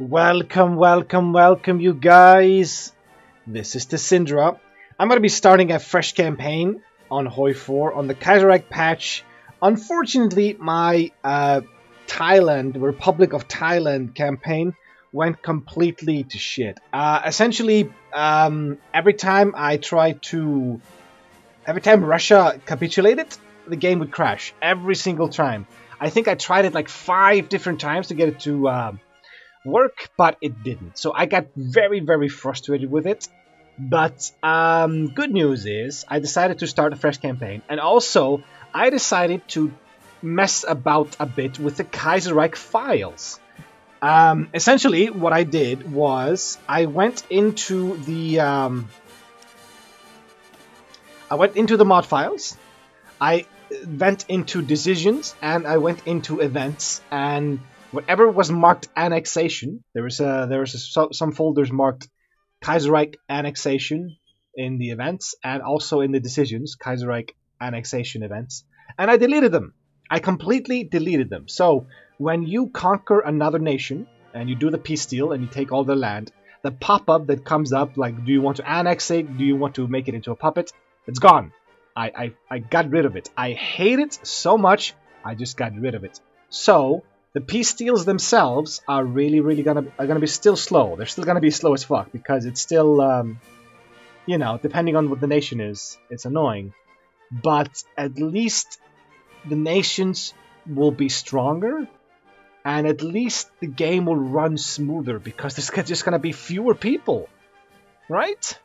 Welcome, welcome, welcome, you guys. This is the Syndra. I'm going to be starting a fresh campaign on HOI4 on the Kaiserreich patch. Unfortunately, my Republic of Thailand campaign went completely to shit. Essentially, every time Russia capitulated, the game would crash. Every single time. I think I tried it like 5 different times to get it to work, but it didn't. So I got very, very frustrated with it. But good news is I decided to start a fresh campaign. And also, I decided to mess about a bit with the Kaiserreich files. Essentially, what I did was I went into the mod files. I went into decisions, and I went into events, and whatever was marked annexation, there was some folders marked Kaiserreich annexation in the events, and also in the decisions, Kaiserreich annexation events, and I deleted them. I completely deleted them. So when you conquer another nation and you do the peace deal and you take all the land, the pop-up that comes up like, do you want to annex it? Do you want to make it into a puppet? It's gone. I got rid of it. I hate it so much, I just got rid of it. So the peace deals themselves are really gonna be still slow. They're still gonna be slow as fuck because it's still, depending on what the nation is, it's annoying. But at least the nations will be stronger, and at least the game will run smoother because there's just gonna be fewer people, right?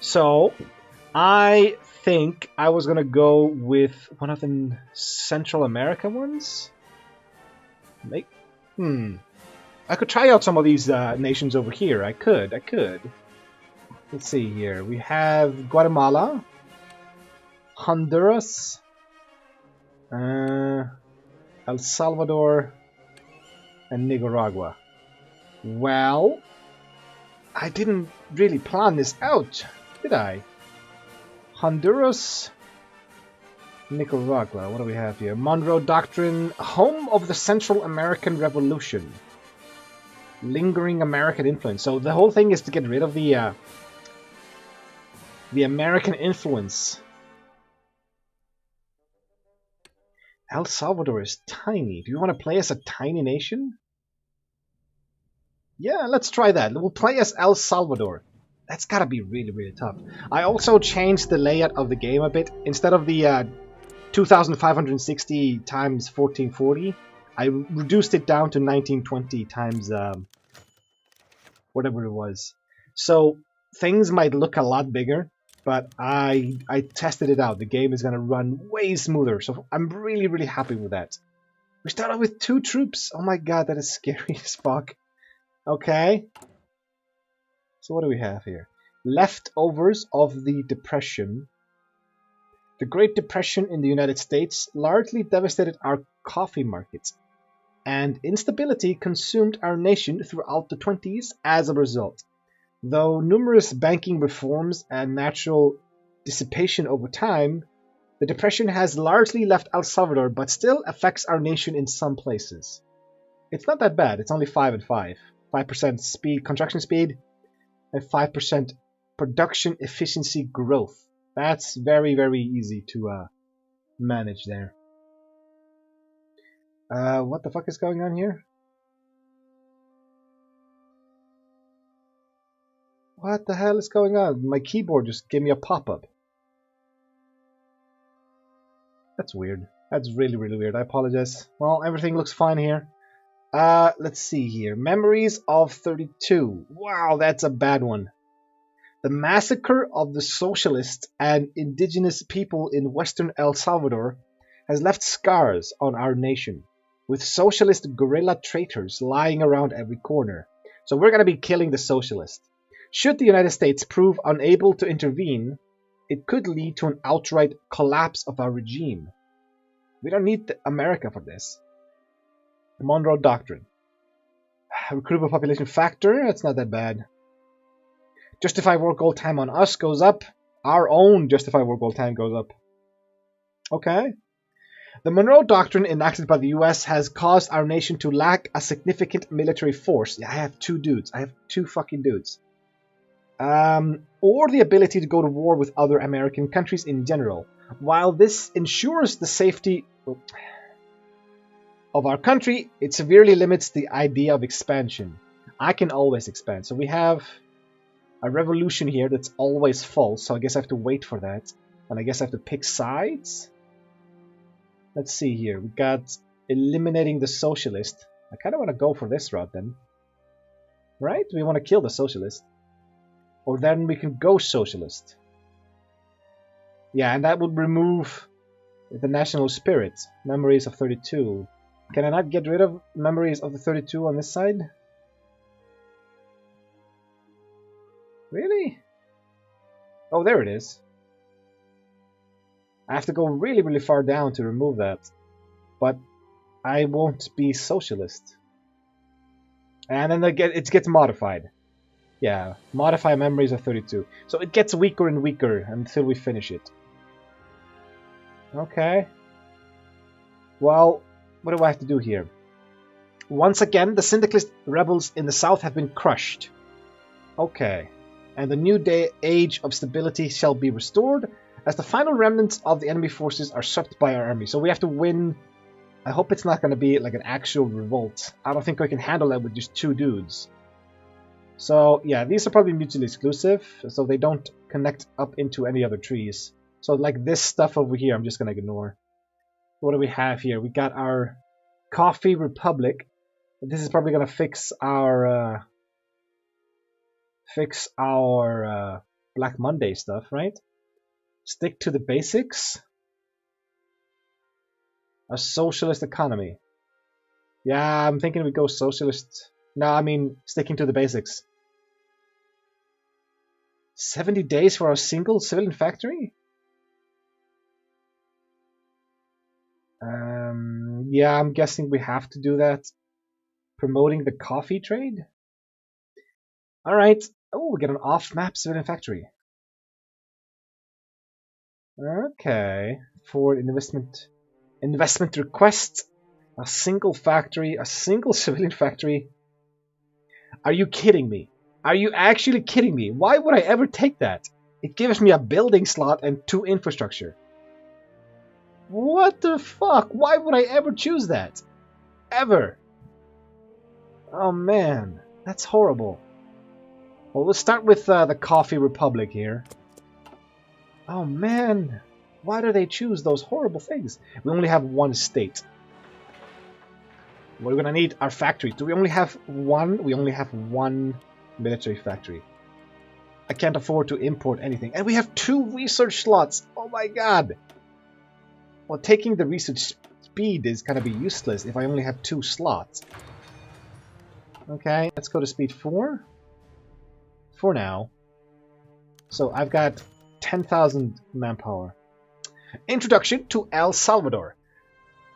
So I think I was gonna go with one of the Central America ones. I could try out some of these nations over here. I could. Let's see here. We have Guatemala, Honduras, El Salvador, and Nicaragua. Well, I didn't really plan this out, did I? Honduras, Nicaragua. What do we have here? Monroe Doctrine, home of the Central American Revolution. Lingering American influence. So the whole thing is to get rid of the American influence. El Salvador is tiny. Do you want to play as a tiny nation? Yeah, let's try that. We'll play as El Salvador. That's gotta be really tough. I also changed the layout of the game a bit. Instead of the 2560 times 1440, I reduced it down to 1920 times whatever it was. So things might look a lot bigger, but I tested it out. The game is gonna run way smoother, so I'm really happy with that. We started with 2 troops. Oh my god, that is scary as fuck. Okay. So what do we have here? Leftovers of the Depression. The Great Depression in the United States largely devastated our coffee markets, and instability consumed our nation throughout the 20s as a result. Though numerous banking reforms and natural dissipation over time, the Depression has largely left El Salvador but still affects our nation in some places. It's not that bad. It's only 5 and 5. 5% speed, construction speed, and 5% production efficiency growth. That's very easy to manage there. What the fuck is going on here? What the hell is going on? My keyboard just gave me a pop-up. That's weird. That's really weird. I apologize. Well, everything looks fine here. Let's see here. Memories of 32. Wow, that's a bad one. The massacre of the socialists and indigenous people in western El Salvador has left scars on our nation, with socialist guerrilla traitors lying around every corner. So we're going to be killing the socialists. Should the United States prove unable to intervene, it could lead to an outright collapse of our regime. We don't need America for this. The Monroe Doctrine. Recruitable population factor, that's not that bad. Justify work goal time on us goes up. Our own justify work goal time goes up. Okay. The Monroe Doctrine enacted by the US has caused our nation to lack a significant military force. Yeah, I have two dudes. I have two fucking dudes. Or the ability to go to war with other American countries in general. While this ensures the safety of our country, it severely limits the idea of expansion. I can always expand. So we have a revolution here that's always false, so I guess I have to wait for that. And I guess I have to pick sides? Let's see here. We got eliminating the socialist. I kind of want to go for this route then. Right? We want to kill the socialist. Or then we can go socialist. Yeah, and that would remove the national spirit. Memories of 32. Can I not get rid of memories of the 32 on this side? Really? Oh, there it is. I have to go really, really far down to remove that. But I won't be socialist. And then it gets modified. Yeah, modify memories of 32. So it gets weaker and weaker until we finish it. Okay. Well, what do I have to do here? Once again, the syndicalist rebels in the south have been crushed. Okay. And the new age of stability shall be restored as the final remnants of the enemy forces are swept by our army. So we have to win. I hope it's not going to be like an actual revolt. I don't think I can handle that with just two dudes. So yeah, these are probably mutually exclusive, so they don't connect up into any other trees. So like this stuff over here, I'm just going to ignore. What do we have here? We got our Coffee Republic. This is probably going to fix our Black Monday stuff, right? Stick to the basics. A socialist economy. Yeah, I'm thinking we go socialist. No, I mean sticking to the basics. 70 days for a single civilian factory? Yeah, I'm guessing we have to do that. Promoting the coffee trade? Alright. Oh, we get an off-map civilian factory. Okay. For investment request. A single factory. A single civilian factory. Are you kidding me? Are you actually kidding me? Why would I ever take that? It gives me a building slot and 2 infrastructure. What the fuck? Why would I ever choose that? Ever? Oh man, that's horrible. Well, let's start with the Coffee Republic here. Oh man, why do they choose those horrible things? We only have one state. We're gonna need our factories. Do we only have one? We only have one military factory. I can't afford to import anything. And we have 2 research slots. Oh my god. Well, taking the research speed is gonna be useless if I only have 2 slots. Okay, let's go to speed 4. For now. So I've got 10,000 manpower. Introduction to El Salvador.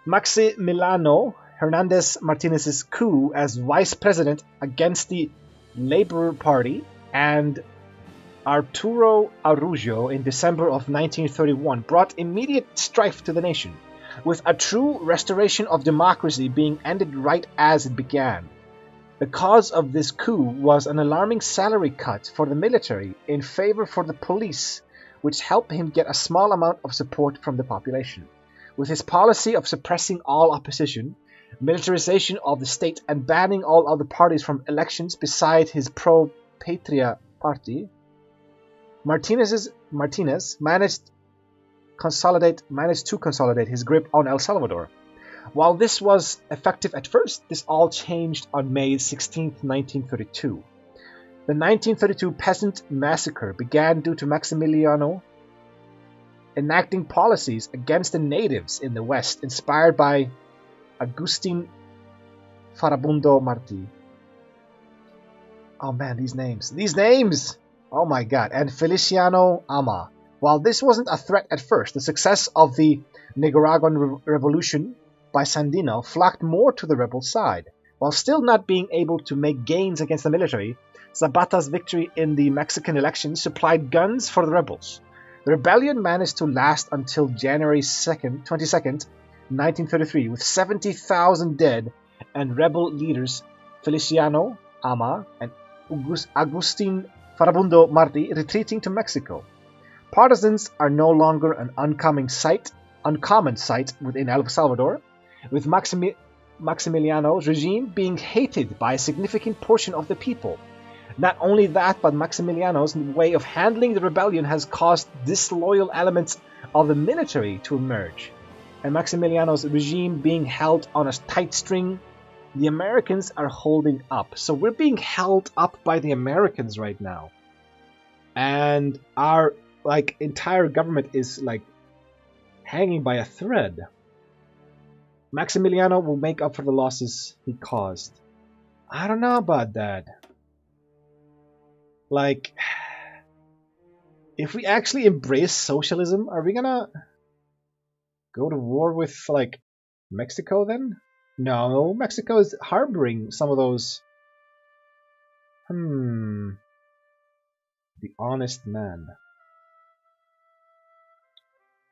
Maximiliano Hernandez Martinez's coup as vice president against the Labor Party and Arturo Araujo in December of 1931 brought immediate strife to the nation, with a true restoration of democracy being ended right as it began. The cause of this coup was an alarming salary cut for the military in favor for the police, which helped him get a small amount of support from the population. With his policy of suppressing all opposition, militarization of the state, and banning all other parties from elections beside his pro-Patria party, Martinez managed to consolidate his grip on El Salvador. While this was effective at first, this all changed on May 16, 1932. The 1932 Peasant Massacre began due to Maximiliano enacting policies against the natives in the West, inspired by Agustin Farabundo Martí. Oh man, these names! These names! Oh my god. And Feliciano Ama. While this wasn't a threat at first, the success of the Nicaraguan Revolution by Sandino flocked more to the rebel side. While still not being able to make gains against the military, Zapata's victory in the Mexican elections supplied guns for the rebels. The rebellion managed to last until January 22nd, 1933, with 70,000 dead and rebel leaders Feliciano Ama and Agustin Farabundo Marti retreating to Mexico. Partisans are no longer an uncommon sight within El Salvador, with Maximiliano's regime being hated by a significant portion of the people. Not only that, but Maximiliano's way of handling the rebellion has caused disloyal elements of the military to emerge. And Maximiliano's regime being held on a tight string, the Americans are holding up. So we're being held up by the Americans right now. And our entire government is hanging by a thread. Maximiliano will make up for the losses he caused. I don't know about that. If we actually embrace socialism, are we gonna go to war with Mexico then? No, Mexico is harboring some of those. The honest man.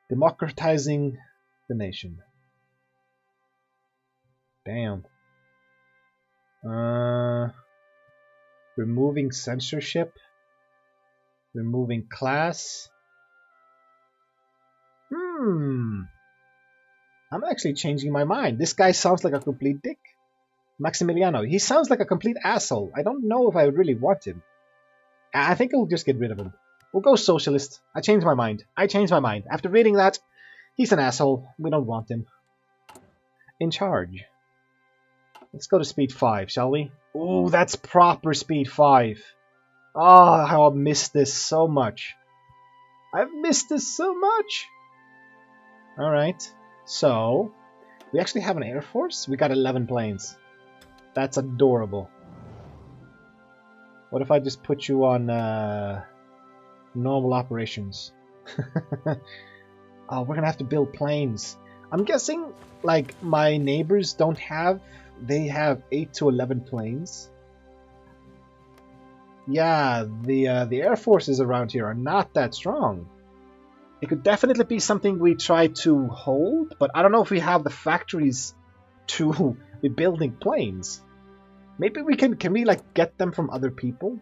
Democratizing the nation. Damn. Removing censorship. Removing class. I'm actually changing my mind. This guy sounds like a complete dick. Maximiliano. He sounds like a complete asshole. I don't know if I would really want him. I think I'll just get rid of him. We'll go socialist. I changed my mind. After reading that, he's an asshole. We don't want him. In charge. Let's go to speed 5, shall we? Ooh, that's proper speed 5. Oh, how I've missed this so much. I've missed this so much. Alright. So, we actually have an air force. We got 11 planes. That's adorable. What if I just put you on normal operations? Oh, we're gonna have to build planes. I'm guessing my neighbors don't have. They have 8 to 11 planes. Yeah, the air forces around here are not that strong. It could definitely be something we try to hold, but I don't know if we have the factories to be building planes. Maybe we can we get them from other people?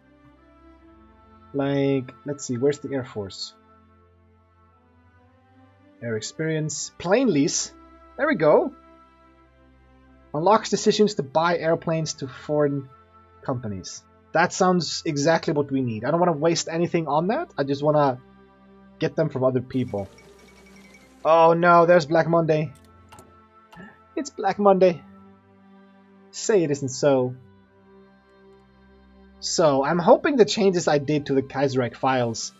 Let's see, where's the Air Force? Air experience, plane lease. There we go. Unlocks decisions to buy airplanes to foreign companies. That sounds exactly what we need. I don't want to waste anything on that. I just want to get them from other people. Oh no, there's Black Monday. It's Black Monday. Say it isn't so. So, I'm hoping the changes I did to the Kaiserreich files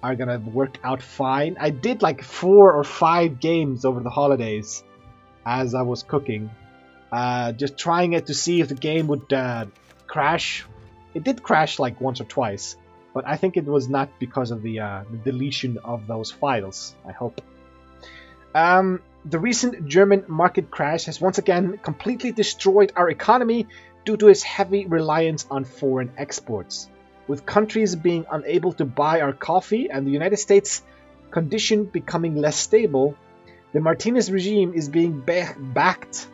are gonna work out fine. I did 4 or 5 games over the holidays as I was cooking. Just trying it to see if the game would crash. It did crash once or twice, but I think it was not because of the deletion of those files, I hope. The recent German market crash has once again completely destroyed our economy due to its heavy reliance on foreign exports. With countries being unable to buy our coffee and the United States' condition becoming less stable, the Martinez regime is being backed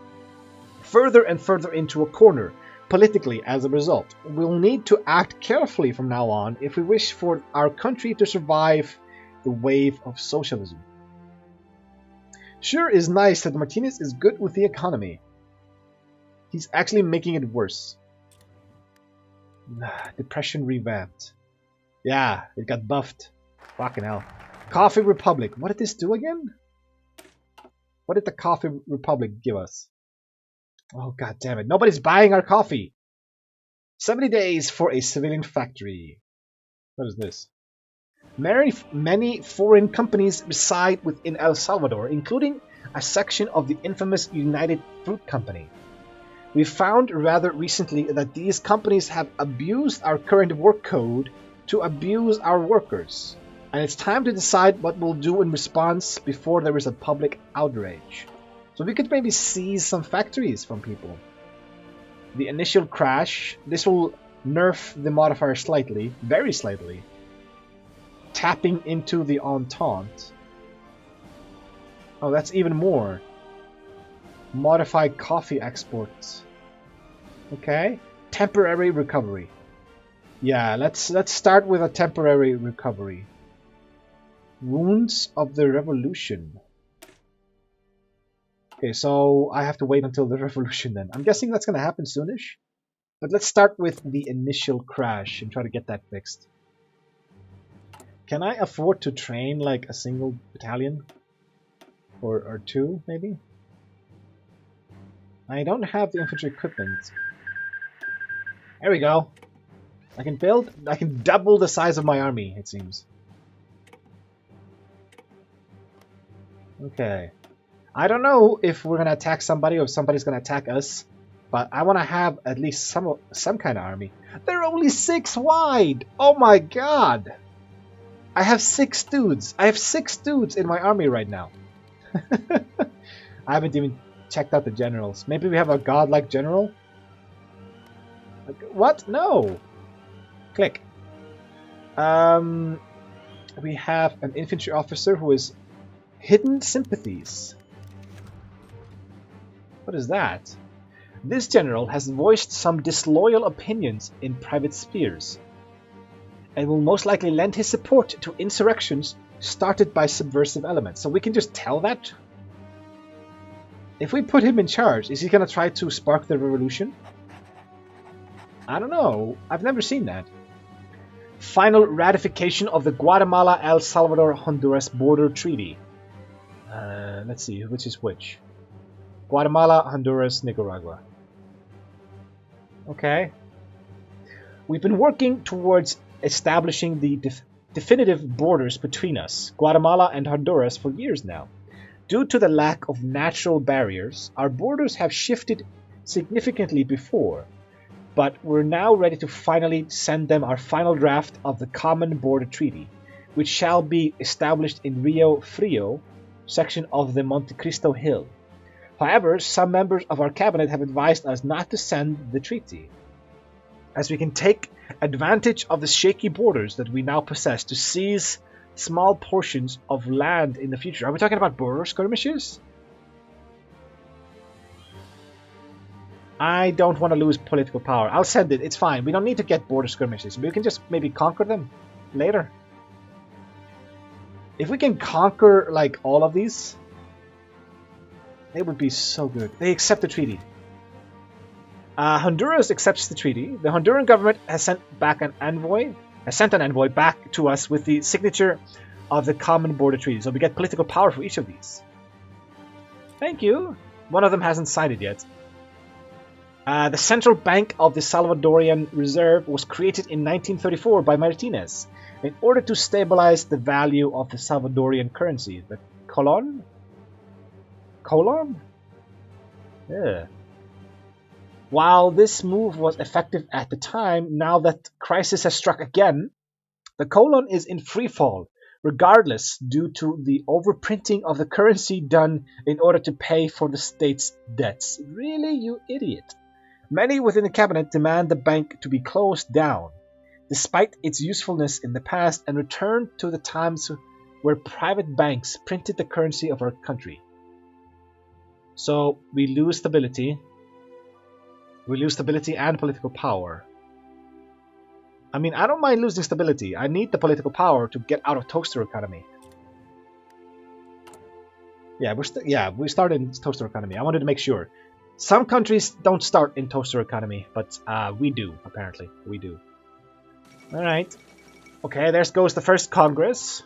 further and further into a corner, politically as a result. We'll need to act carefully from now on if we wish for our country to survive the wave of socialism. Sure is nice that Martinez is good with the economy. He's actually making it worse. Depression revamped. Yeah, it got buffed. Fucking hell. Coffee Republic. What did this do again? What did the Coffee Republic give us? Oh, god damn it. Nobody's buying our coffee. 70 days for a civilian factory. What is this? Many foreign companies reside within El Salvador, including a section of the infamous United Fruit Company. We found rather recently that these companies have abused our current work code to abuse our workers, and it's time to decide what we'll do in response before there is a public outrage. So we could maybe seize some factories from people. The initial crash, this will nerf the modifier slightly, very slightly, tapping into the Entente. Oh, that's even more. Modify coffee exports. Okay. Temporary recovery. Yeah, let's start with a temporary recovery. Wounds of the Revolution. Okay, so I have to wait until the revolution then. I'm guessing that's going to happen soonish. But let's start with the initial crash and try to get that fixed. Can I afford to train like a single battalion? Or two, maybe? I don't have the infantry equipment. There we go. I can double the size of my army, it seems. Okay. I don't know if we're going to attack somebody or if somebody's going to attack us. But I want to have at least some kind of army. They're only 6 wide! Oh my god! I have 6 dudes. I have 6 dudes in my army right now. I haven't even checked out the generals. Maybe we have a godlike general? What? No! Click. We have an infantry officer who is hidden sympathies. What is that? This general has voiced some disloyal opinions in private spheres and will most likely lend his support to insurrections started by subversive elements. So we can just tell that? If we put him in charge, is he going to try to spark the revolution? I don't know. I've never seen that. Final ratification of the Guatemala, El Salvador, Honduras border treaty. Let's see, which is which? Guatemala, Honduras, Nicaragua. Okay. We've been working towards establishing the definitive borders between us, Guatemala and Honduras, for years now. Due to the lack of natural barriers, our borders have shifted significantly before, but we're now ready to finally send them our final draft of the Common Border Treaty, which shall be established in Rio Frio, section of the Monte Cristo Hill. However, some members of our cabinet have advised us not to send the treaty, as we can take advantage of the shaky borders that we now possess to seize small portions of land in the future. Are we talking about border skirmishes? I don't want to lose political power. I'll send it. It's fine. We don't need to get border skirmishes. We can just maybe conquer them later. If we can conquer, like, all of these, it would be so good. They accept the treaty. Honduras accepts the treaty. The Honduran government has sent an envoy back to us with the signature of the Common Border Treaty. So we get political power for each of these. Thank you. One of them hasn't signed it yet. The Central Bank of the Salvadorian Reserve was created in 1934 by Martinez in order to stabilize the value of the Salvadorian currency, the colon? Colon? Yeah. While this move was effective at the time, now that crisis has struck again, the colon is in free fall, regardless, due to the overprinting of the currency done in order to pay for the state's debts. Really, you idiot? Many within the cabinet demand the bank to be closed down, despite its usefulness in the past, and return to the times where private banks printed the currency of our country. So we lose stability. We lose stability and political power. I mean, I don't mind losing stability. I need the political power to get out of toaster economy. Yeah, we started in toaster economy. I wanted to make sure. Some countries don't start in toaster economy, but we do, apparently. We do. Alright. Okay, there goes the first Congress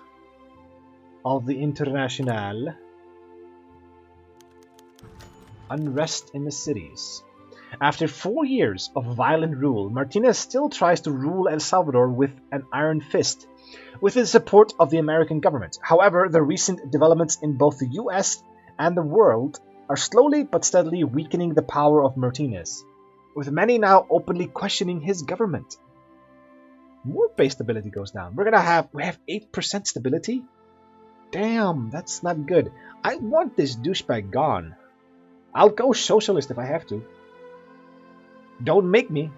of the Internationale. Unrest in the cities. After 4 years of violent rule, Martinez still tries to rule El Salvador with an iron fist, with the support of the American government. However, the recent developments in both the US and the world are slowly but steadily weakening the power of Martinez, with many now openly questioning his government. More base stability goes down. We have 8% stability? Damn, that's not good. I want this douchebag gone. I'll go socialist if I have to. Don't make me.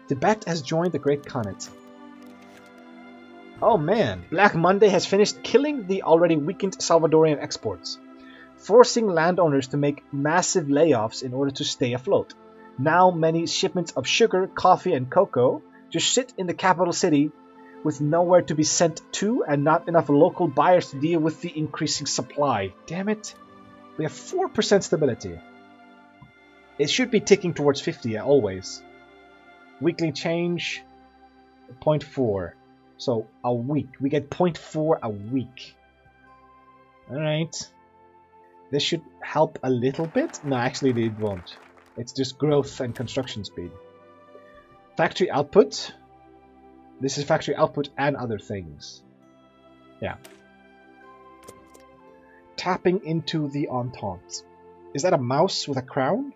Tibet has joined the Great Khanate. Oh man, Black Monday has finished killing the already weakened Salvadorian exports. forcing landowners to make massive layoffs in order to stay afloat. Now many shipments of sugar, coffee, and cocoa just sit in the capital city with nowhere to be sent to and not enough local buyers to deal with the increasing supply. Damn it. We have 4% stability. It should be ticking towards 50 always. Weekly change, 0.4. So a week. We get 0.4 a week. Alright. This should help a little bit. No, actually it won't. It's just growth and construction speed. Factory output. This is factory output and other things. Yeah. Tapping into the Entente. Is that a mouse with a crown?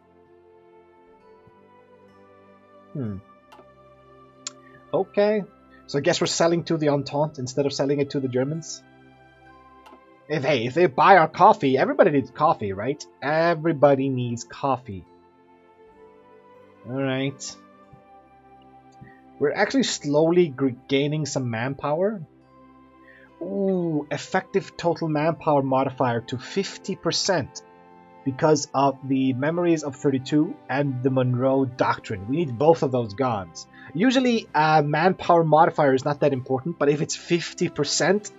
Okay. So I guess we're selling to the Entente instead of selling it to the Germans. If they buy our coffee, everybody needs coffee, right? Everybody needs coffee. Alright. We're actually slowly gaining some manpower. Ooh, effective total manpower modifier to 50% because of the Memories of 32 and the Monroe Doctrine. We need both of those gods. Usually, manpower modifier is not that important, but if it's 50%,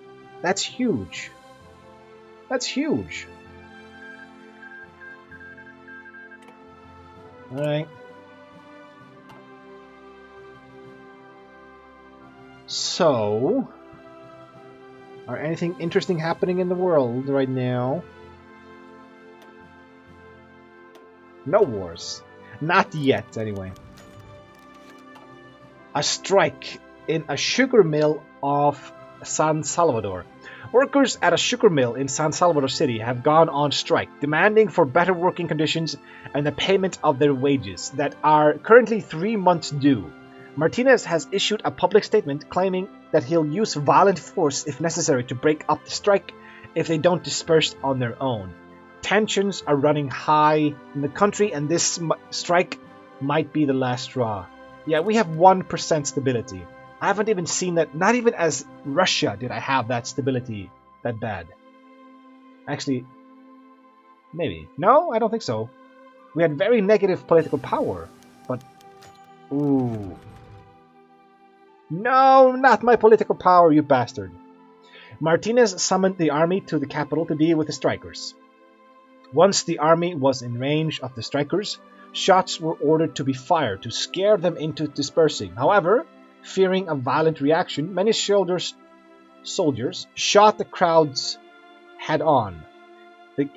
that's huge. That's huge. Alright. So, are anything interesting happening in the world right now? No wars. Not yet, anyway. A strike in a sugar mill of San Salvador. Workers at a sugar mill in San Salvador City have gone on strike, demanding for better working conditions and the payment of their wages that are currently 3 months due. Martinez has issued a public statement claiming that he'll use violent force if necessary to break up the strike if they don't disperse on their own. Tensions are running high in the country, and this strike might be the last straw. Yeah, we have 1% stability. I haven't even seen that. Not even as Russia did I have that stability that bad. Actually, maybe. No, I don't think so. We had very negative political power, but... Ooh. No, not my political power, you bastard. Martinez summoned the army to the capital to deal with the strikers. Once the army was in range of the strikers, shots were ordered to be fired to scare them into dispersing. However, fearing a violent reaction, many soldiers shot the crowds head-on,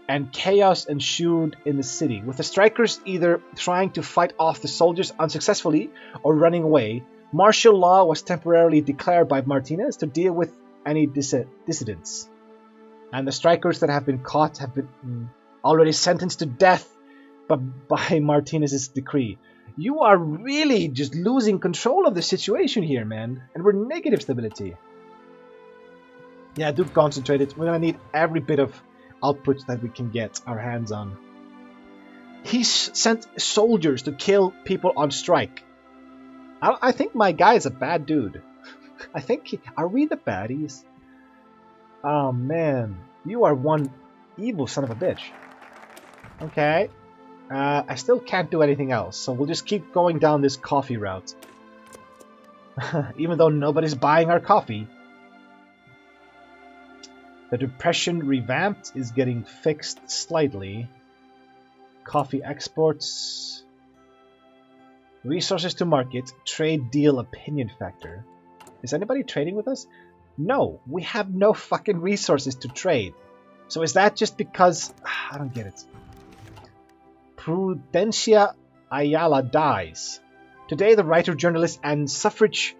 and chaos ensued in the city, with the strikers either trying to fight off the soldiers unsuccessfully or running away. Martial law was temporarily declared by Martinez to deal with any dissidents. And the strikers that have been caught have been already sentenced to death by Martinez's decree. You are really just losing control of the situation here, man. And we're negative stability. Yeah, do concentrate it. We're gonna need every bit of output that we can get our hands on. He sent soldiers to kill people on strike. I think my guy is a bad dude. I think are we the baddies? Oh man, you are one evil son of a bitch. Okay. I still can't do anything else, so we'll just keep going down this coffee route. Even though nobody's buying our coffee. The depression revamped is getting fixed slightly. Coffee exports. Resources to market. Trade deal opinion factor. Is anybody trading with us? No, we have no fucking resources to trade. So is that just because... I don't get it. Prudencia Ayala dies. Today, the writer, journalist, and suffragette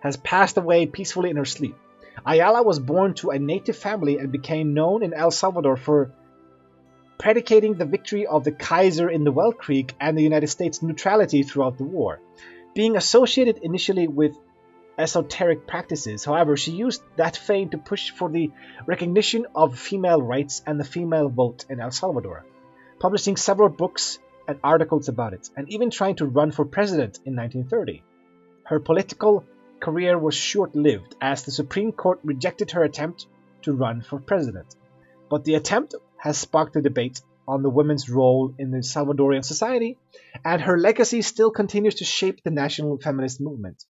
has passed away peacefully in her sleep. Ayala was born to a native family and became known in El Salvador for predicating the victory of the Kaiser in the Well Creek and the United States' neutrality throughout the war. Being associated initially with esoteric practices, however, she used that fame to push for the recognition of female rights and the female vote in El Salvador, publishing several books and articles about it, and even trying to run for president in 1930. Her political career was short-lived, as the Supreme Court rejected her attempt to run for president. But the attempt has sparked a debate on the women's role in the Salvadorian society, and her legacy still continues to shape the national feminist movement.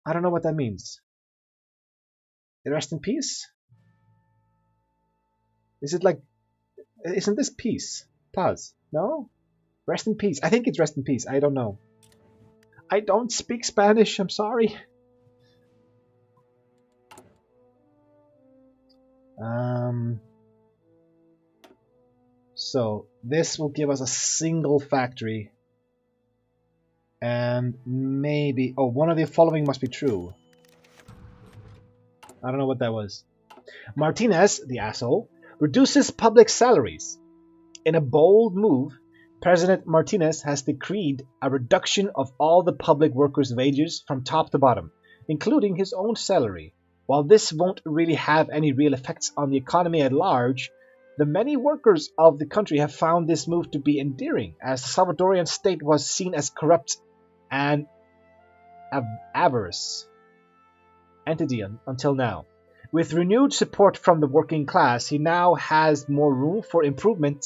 I don't know what that means. Rest in peace? Is it like... Isn't this peace? Pause. No? Rest in peace. I think it's rest in peace. I don't know. I don't speak Spanish. I'm sorry. So this will give us a single factory. And maybe... Oh, one of the following must be true. I don't know what that was. Martinez, the asshole, reduces public salaries. In a bold move, President Martinez has decreed a reduction of all the public workers' wages from top to bottom, including his own salary. While this won't really have any real effects on the economy at large, the many workers of the country have found this move to be endearing, as the Salvadorian state was seen as corrupt and avarice entity until now. With renewed support from the working class, he now has more room for improvement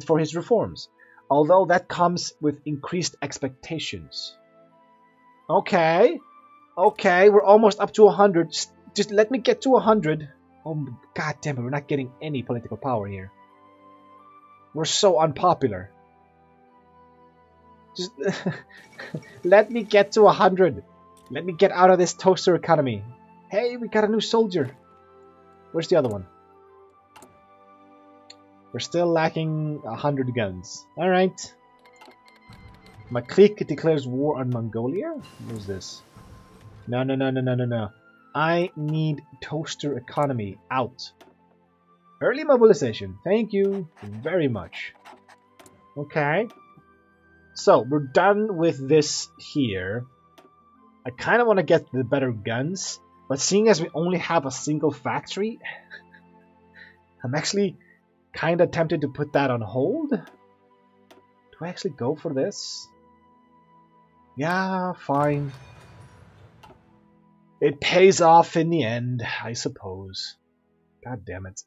for his reforms, although that comes with increased expectations. Okay, we're almost up to 100. Just let me get to 100. Oh, god damn it, we're not getting any political power here. We're so unpopular. Just let me get to 100. Let me get out of this toaster economy. Hey, we got a new soldier. Where's the other one? We're still lacking 100 guns. Alright. My clique declares war on Mongolia? What's this? No. I need toaster economy out. Early mobilization. Thank you very much. Okay. So, we're done with this here. I kind of want to get the better guns, but seeing as we only have a single factory, I'm actually kind of tempted to put that on hold. Do I actually go for this? Yeah, fine. It pays off in the end, I suppose. God damn it.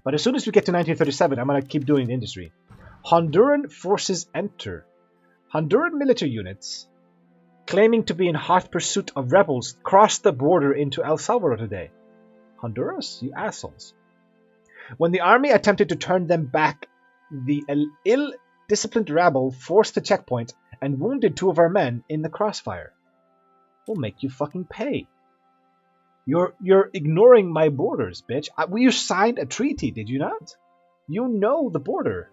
But as soon as we get to 1937, I'm going to keep doing the industry. Honduran forces enter. Honduran military units, claiming to be in hot pursuit of rebels, crossed the border into El Salvador today. Honduras? You assholes. When the army attempted to turn them back, the ill-disciplined rabble forced the checkpoint and wounded 2 of our men in the crossfire. We'll make you fucking pay. You're ignoring my borders, bitch. You signed a treaty, did you not? You know the border.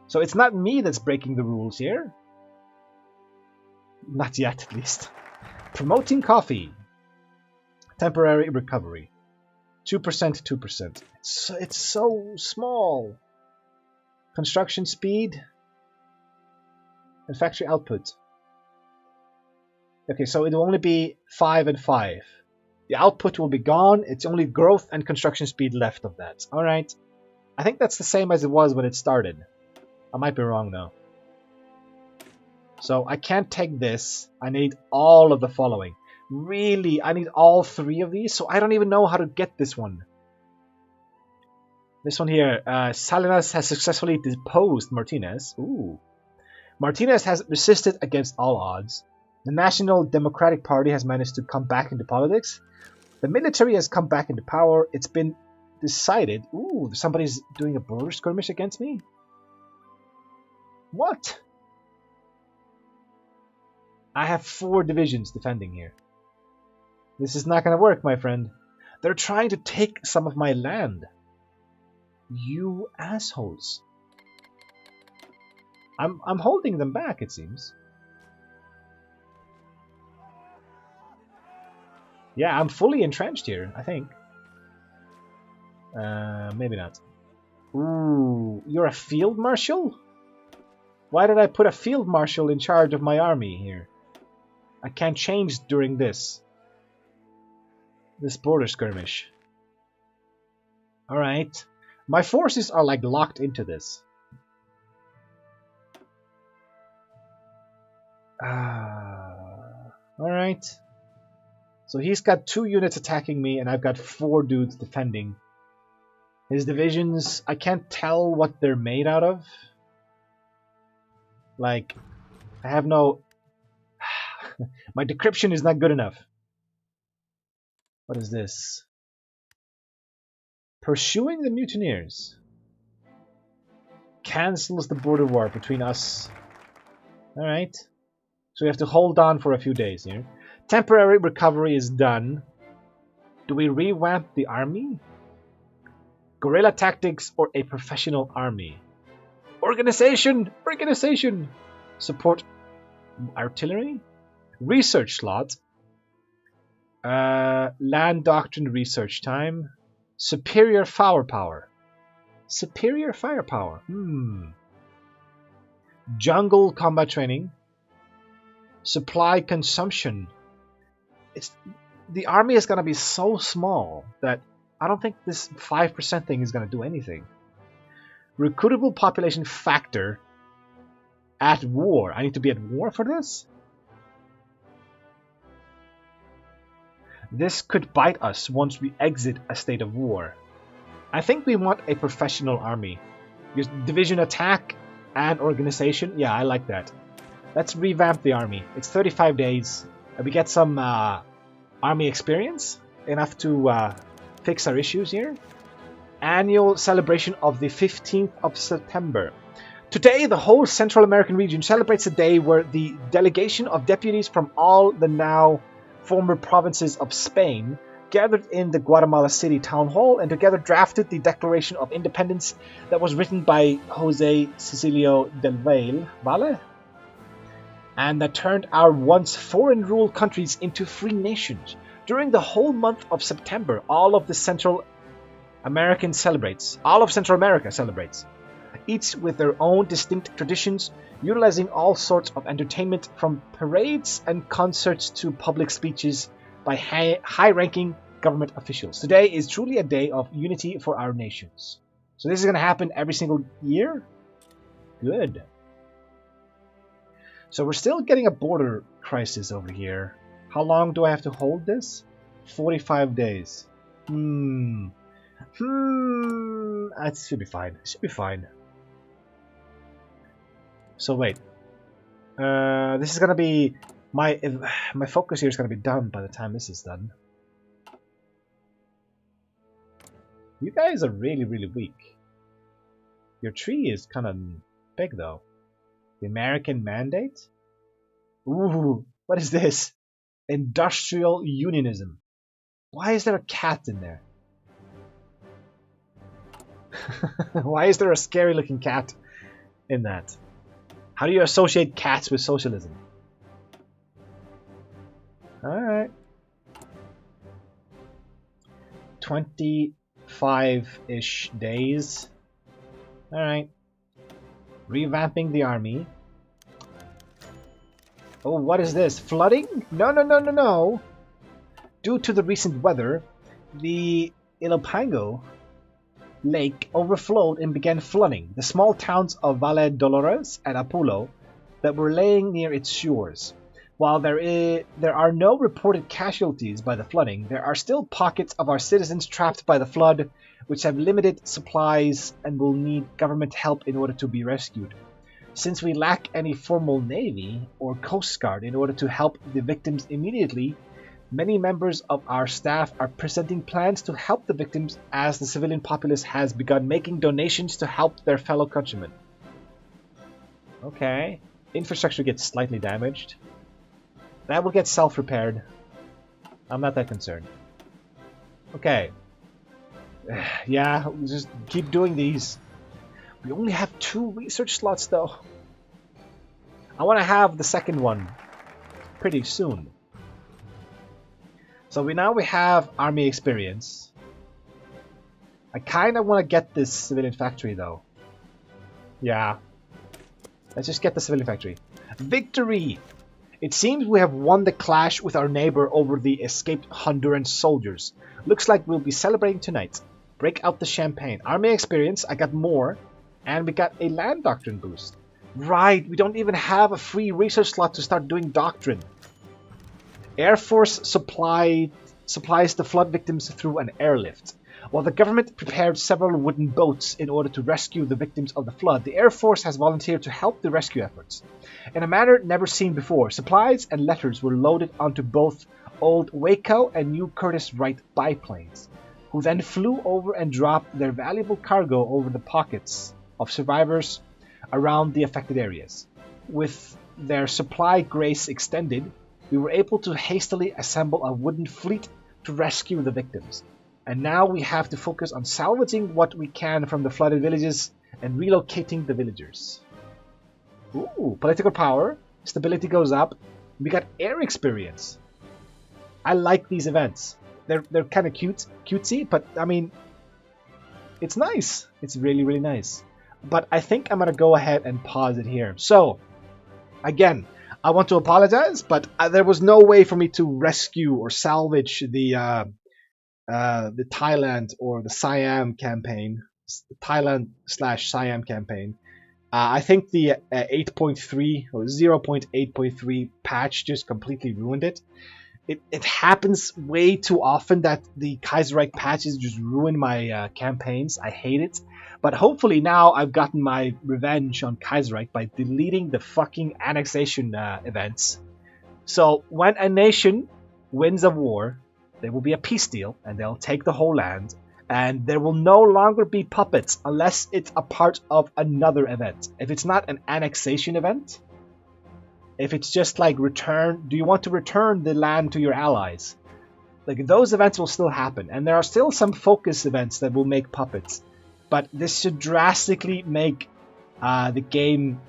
So it's not me that's breaking the rules here. Not yet, at least. Promoting coffee. Temporary recovery. 2%, 2%. It's so small. Construction speed. And factory output. Okay, so it'll only be 5 and 5. The output will be gone. It's only growth and construction speed left of that. Alright. I think that's the same as it was when it started. I might be wrong though. So I can't take this. I need all of the following. Really, I need all 3 of these, so I don't even know how to get this one. This one here. Salinas has successfully deposed Martinez. Ooh. Martinez has resisted against all odds. The National Democratic Party has managed to come back into politics. The military has come back into power. It's been decided... Ooh, somebody's doing a border skirmish against me? What? I have 4 divisions defending here. This is not going to work, my friend. They're trying to take some of my land. You assholes. I'm holding them back, it seems. Yeah, I'm fully entrenched here, I think. Maybe not. Ooh, you're a field marshal? Why did I put a field marshal in charge of my army here? I can't change during this border skirmish. Alright. My forces are like locked into this. Alright. So he's got 2 units attacking me, and I've got 4 dudes defending. His divisions, I can't tell what they're made out of. Like, I have no... My decryption is not good enough. What is this? Pursuing the mutineers. Cancels the border war between us. Alright. So we have to hold on for a few days here. Temporary recovery is done. Do we revamp the army? Guerrilla tactics or a professional army? Organization! Organization! Support artillery? Research slot. Land doctrine research time. Superior firepower. Superior firepower. Jungle combat training. Supply consumption. The army is going to be so small that I don't think this 5% thing is going to do anything. Recruitable population factor at war. I need to be at war for this? This could bite us once we exit a state of war. I think we want a professional army. Division attack and organization. Yeah, I like that. Let's revamp the army. It's 35 days. We get some army experience. Enough to fix our issues here. Annual celebration of the 15th of September. Today, the whole Central American region celebrates a day where the delegation of deputies from all the now former provinces of Spain gathered in the Guatemala City Town Hall and together drafted the Declaration of Independence that was written by Jose Cecilio del Valle, and that turned our once foreign-ruled countries into free nations. During the whole month of September, all of Central America celebrates, each with their own distinct traditions, utilizing all sorts of entertainment from parades and concerts to public speeches by high-ranking government officials. Today is truly a day of unity for our nations. So this is going to happen every single year? Good. So we're still getting a border crisis over here. How long do I have to hold this? 45 days. That should be fine. It should be fine. So wait. This is gonna be my focus here is gonna be done by the time this is done. You guys are really, really weak. Your tree is kind of big though. The American Mandate? Ooh, what is this? Industrial Unionism. Why is there a cat in there? Why is there a scary looking cat in that? How do you associate cats with socialism? Alright. 25-ish days. Alright. Revamping the army. Oh, what is this? Flooding? No, no, no, no, no. Due to the recent weather, the Ilopango Lake overflowed and began flooding the small towns of Valle Dolores and Apulo that were laying near its shores. While there are no reported casualties by the flooding, there are still pockets of our citizens trapped by the flood, which have limited supplies and will need government help in order to be rescued. Since we lack any formal navy or coast guard in order to help the victims immediately, many members of our staff are presenting plans to help the victims as the civilian populace has begun making donations to help their fellow countrymen. Okay. Infrastructure gets slightly damaged. That will get self-repaired. I'm not that concerned. Okay. Yeah, we'll just keep doing these. We only have 2 research slots though. I want to have the second one pretty soon. So now we have army experience. I kind of want to get this civilian factory though. Yeah. Let's just get the civilian factory. Victory! It seems we have won the clash with our neighbor over the escaped Honduran soldiers. Looks like we'll be celebrating tonight. Break out the champagne. Army experience, I got more. And we got a land doctrine boost. Right, we don't even have a free research slot to start doing doctrine. Air Force supplies the flood victims through an airlift. While the government prepared several wooden boats in order to rescue the victims of the flood, the Air Force has volunteered to help the rescue efforts. In a manner never seen before, supplies and letters were loaded onto both old Waco and new Curtiss Wright biplanes, who then flew over and dropped their valuable cargo over the pockets of survivors around the affected areas. With their supply grace extended, we were able to hastily assemble a wooden fleet to rescue the victims. And now we have to focus on salvaging what we can from the flooded villages and relocating the villagers. Ooh, political power, stability goes up. We got air experience. I like these events. They're kind of cutesy, but I mean, it's nice. It's really, really nice. But I think I'm going to go ahead and pause it here. So, again, I want to apologize, but there was no way for me to rescue or salvage the Thailand or the Siam campaign, Thailand/Siam campaign. I think the 8.3 or 0.8.3 patch just completely ruined it. It happens way too often that the Kaiserreich patches just ruin my campaigns. I hate it. But hopefully now I've gotten my revenge on Kaiserreich by deleting the fucking annexation events. So when a nation wins a war, there will be a peace deal and they'll take the whole land. And there will no longer be puppets unless it's a part of another event. If it's not an annexation event, if it's just like do you want to return the land to your allies? Like those events will still happen. And there are still some focus events that will make puppets. But this should drastically make the game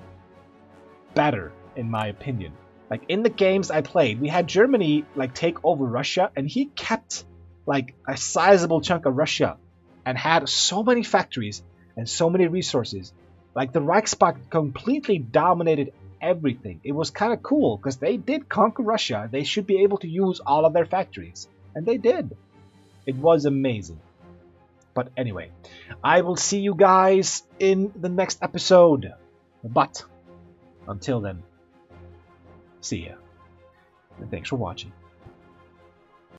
better, in my opinion. Like in the games I played, we had Germany like take over Russia, and he kept like a sizable chunk of Russia and had so many factories and so many resources. Like the Reichspakt completely dominated everything. It was kind of cool because they did conquer Russia. They should be able to use all of their factories, and they did. It was amazing. But anyway, I will see you guys in the next episode. But until then, see ya. And thanks for watching.